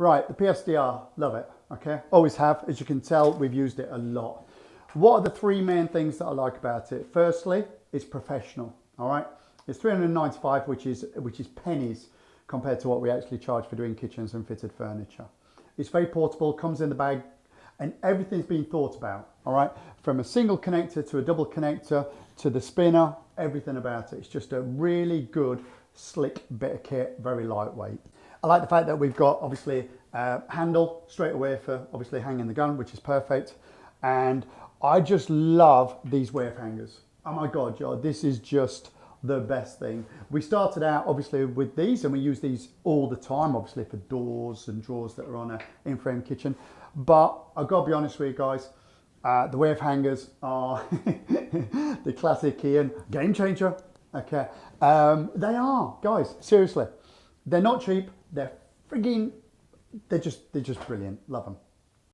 Right, the PSDR, love it, okay? Always have, as you can tell, we've used it a lot. What are the three main things that I like about it? Firstly, it's professional, all right? It's 395, which is pennies compared to what we actually charge for doing kitchens and fitted furniture. It's very portable, comes in the bag, and everything's been thought about, all right? From a single connector to a double connector to the spinner, everything about it. It's just a really good, slick bit of kit, very lightweight. I like the fact that we've got, obviously, handle straight away for obviously hanging the gun, which is perfect. And I just love these wave hangers. Oh my God, Joe, this is just the best thing. We started out obviously with these, and we use these all the time, obviously for doors and drawers that are on an in-frame kitchen. But I've got to be honest with you guys, the wave hangers are the classic Ian game changer. Okay, they are, guys, seriously. They're not cheap. They're just brilliant. Love them.